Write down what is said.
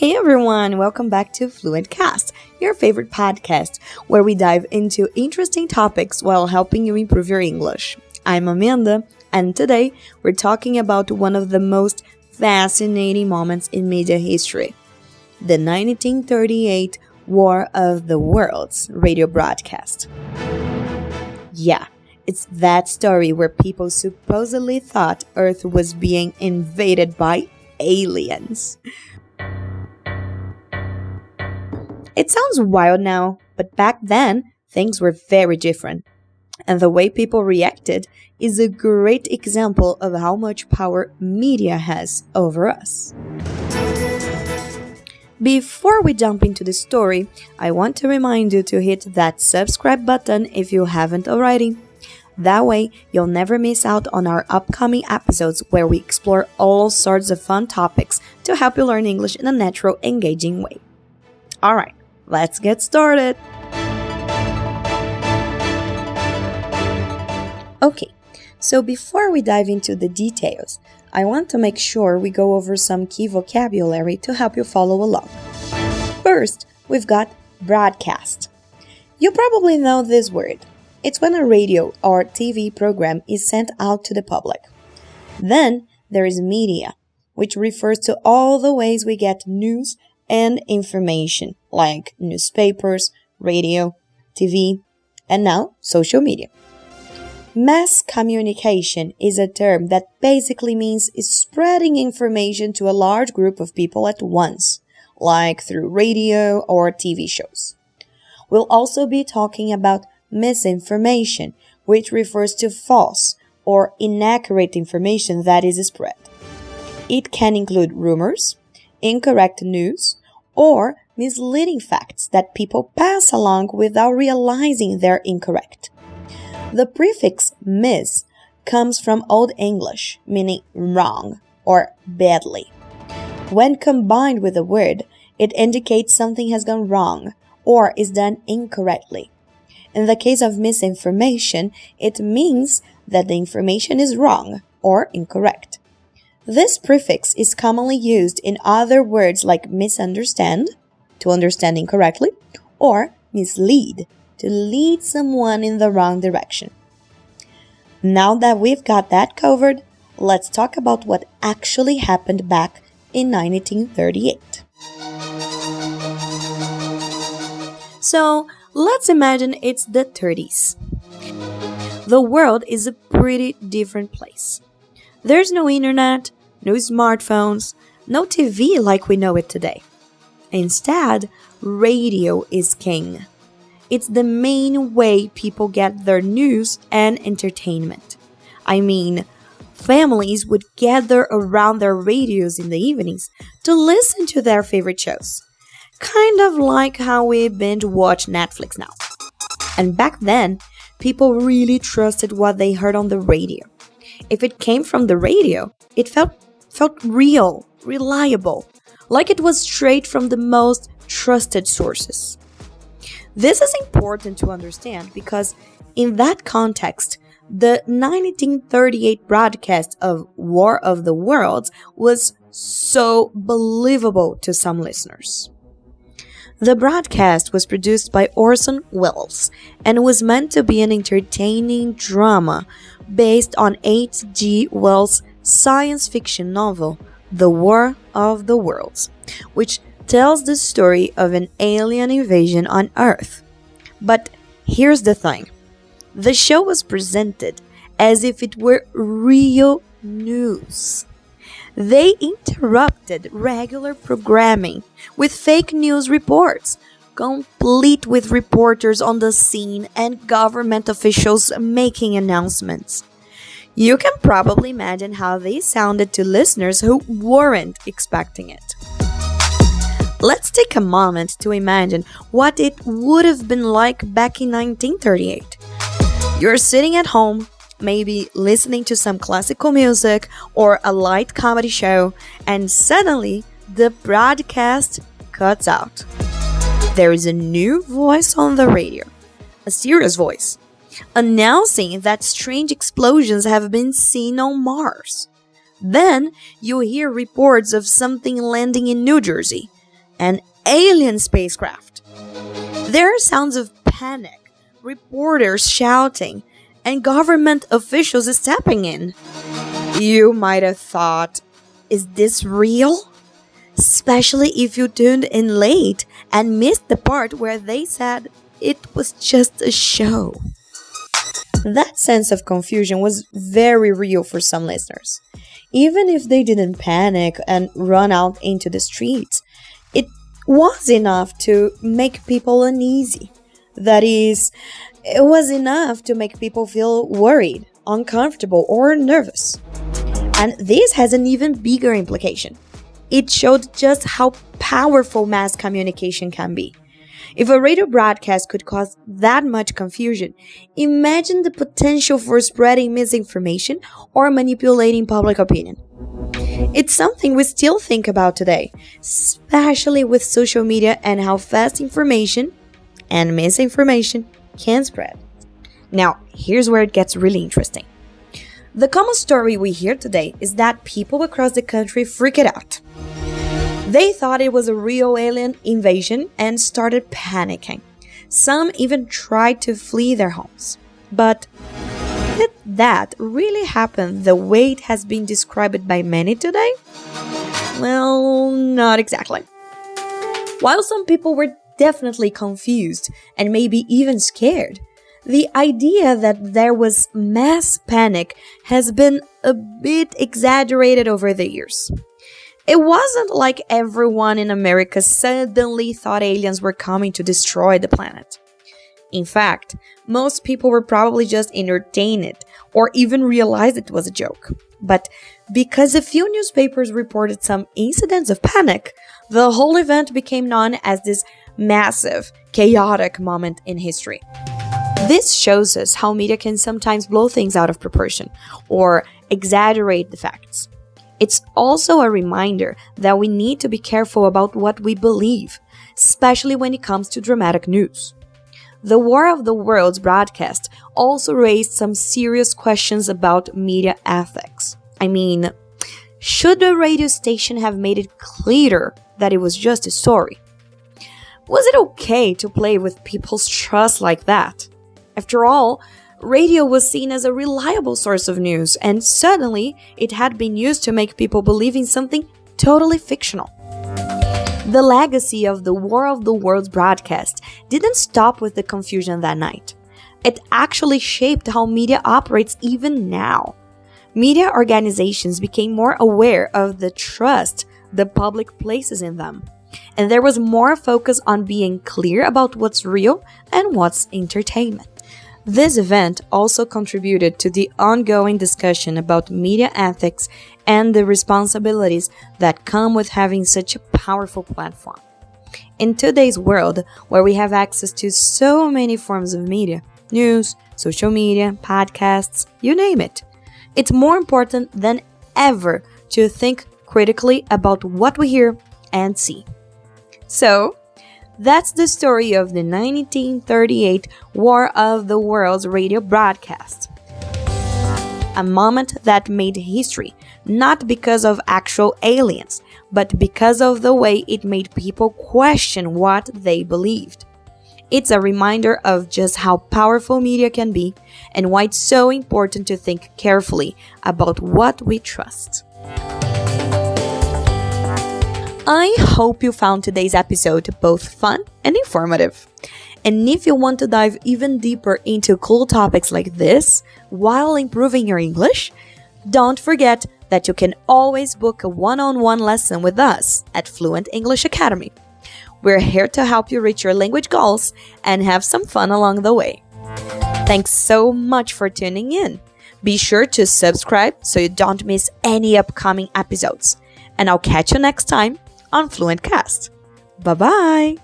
Hey everyone, welcome back to FluentCast, your favorite podcast, where we dive into interesting topics while helping you improve your English. I'm Amanda, and today we're talking about one of the most fascinating moments in media history, the 1938 War of the Worlds radio broadcast. Yeah, it's that story where people supposedly thought Earth was being invaded by aliens. It sounds wild now, but back then, things were very different. And the way people reacted is a great example of how much power media has over us. Before we jump into the story, I want to remind you to hit that subscribe button if you haven't already. That way, you'll never miss out on our upcoming episodes where we explore all sorts of fun topics to help you learn English in a natural, engaging way. Alright, let's get started! Okay, so before we dive into the details, I want to make sure we go over some key vocabulary to help you follow along. First, we've got broadcast. You probably know this word. It's when a radio or TV program is sent out to the public. Then there is media, which refers to all the ways we get news and information, like newspapers, radio, TV, and now social media. Mass communication is a term that basically means spreading information to a large group of people at once, like through radio or TV shows. We'll also be talking about misinformation, which refers to false or inaccurate information that is spread. It can include rumors, incorrect news, or misleading facts that people pass along without realizing they're incorrect. The prefix mis comes from Old English, meaning wrong or badly. When combined with a word, it indicates something has gone wrong or is done incorrectly. In the case of misinformation, it means that the information is wrong or incorrect. This prefix is commonly used in other words like misunderstand, to understand incorrectly, or mislead, to lead someone in the wrong direction. Now that we've got that covered, let's talk about what actually happened back in 1938. So, let's imagine it's the 30s. The world is a pretty different place. There's no internet, no smartphones, no TV like we know it today. Instead, radio is king. It's the main way people get their news and entertainment. I mean, families would gather around their radios in the evenings to listen to their favorite shows. Kind of like how we binge watch Netflix now. And back then, people really trusted what they heard on the radio. If it came from the radio, it felt real, reliable, like it was straight from the most trusted sources. This is important to understand because in that context, the 1938 broadcast of War of the Worlds was so believable to some listeners. The broadcast was produced by Orson Welles and was meant to be an entertaining drama based on H.G. Wells' science fiction novel, The War of the Worlds, which tells the story of an alien invasion on Earth. But here's the thing. The show was presented as if it were real news. They interrupted regular programming with fake news reports, complete with reporters on the scene and government officials making announcements. You can probably imagine how they sounded to listeners who weren't expecting it. Let's take a moment to imagine what it would have been like back in 1938. You're sitting at home, maybe listening to some classical music or a light comedy show, and suddenly the broadcast cuts out. There is a new voice on the radio, a serious voice, announcing that strange explosions have been seen on Mars. Then you hear reports of something landing in New Jersey. an alien spacecraft. There are sounds of panic, reporters shouting, and government officials stepping in. You might have thought, is this real? Especially if you tuned in late and missed the part where they said it was just a show. That sense of confusion was very real for some listeners. Even if they didn't panic and run out into the streets, it was enough to make people uneasy. That is, it was enough to make people feel worried, uncomfortable, or nervous. And this has an even bigger implication. It showed just how powerful mass communication can be. If a radio broadcast could cause that much confusion, imagine the potential for spreading misinformation or manipulating public opinion. It's something we still think about today, especially with social media and how fast information and misinformation can spread. Now, here's where it gets really interesting. The common story we hear today is that people across the country freaked out. They thought it was a real alien invasion and started panicking. Some even tried to flee their homes. But did that really happen the way it has been described by many today? Well, not exactly. While some people were definitely confused and maybe even scared, the idea that there was mass panic has been a bit exaggerated over the years. It wasn't like everyone in America suddenly thought aliens were coming to destroy the planet. In fact, most people were probably just entertained or even realized it was a joke. But because a few newspapers reported some incidents of panic, the whole event became known as this massive, chaotic moment in history. This shows us how media can sometimes blow things out of proportion or exaggerate the facts. It's also a reminder that we need to be careful about what we believe, especially when it comes to dramatic news. The War of the Worlds broadcast also raised some serious questions about media ethics. I mean, should the radio station have made it clearer that it was just a story? Was it okay to play with people's trust like that? After all, radio was seen as a reliable source of news, and suddenly it had been used to make people believe in something totally fictional. The legacy of the War of the Worlds broadcast didn't stop with the confusion that night. It actually shaped how media operates even now. Media organizations became more aware of the trust the public places in them, and there was more focus on being clear about what's real and what's entertainment. This event also contributed to the ongoing discussion about media ethics and the responsibilities that come with having such a powerful platform. In today's world, where we have access to so many forms of media, news, social media, podcasts, you name it, it's more important than ever to think critically about what we hear and see. So, that's the story of the 1938 War of the Worlds radio broadcast. A moment that made history, not because of actual aliens, but because of the way it made people question what they believed. It's a reminder of just how powerful media can be and why it's so important to think carefully about what we trust. I hope you found today's episode both fun and informative. And if you want to dive even deeper into cool topics like this while improving your English, don't forget that you can always book a one-on-one lesson with us at Fluent English Academy. We're here to help you reach your language goals and have some fun along the way. Thanks so much for tuning in. Be sure to subscribe so you don't miss any upcoming episodes. And I'll catch you next time on FluentCast. Bye-bye!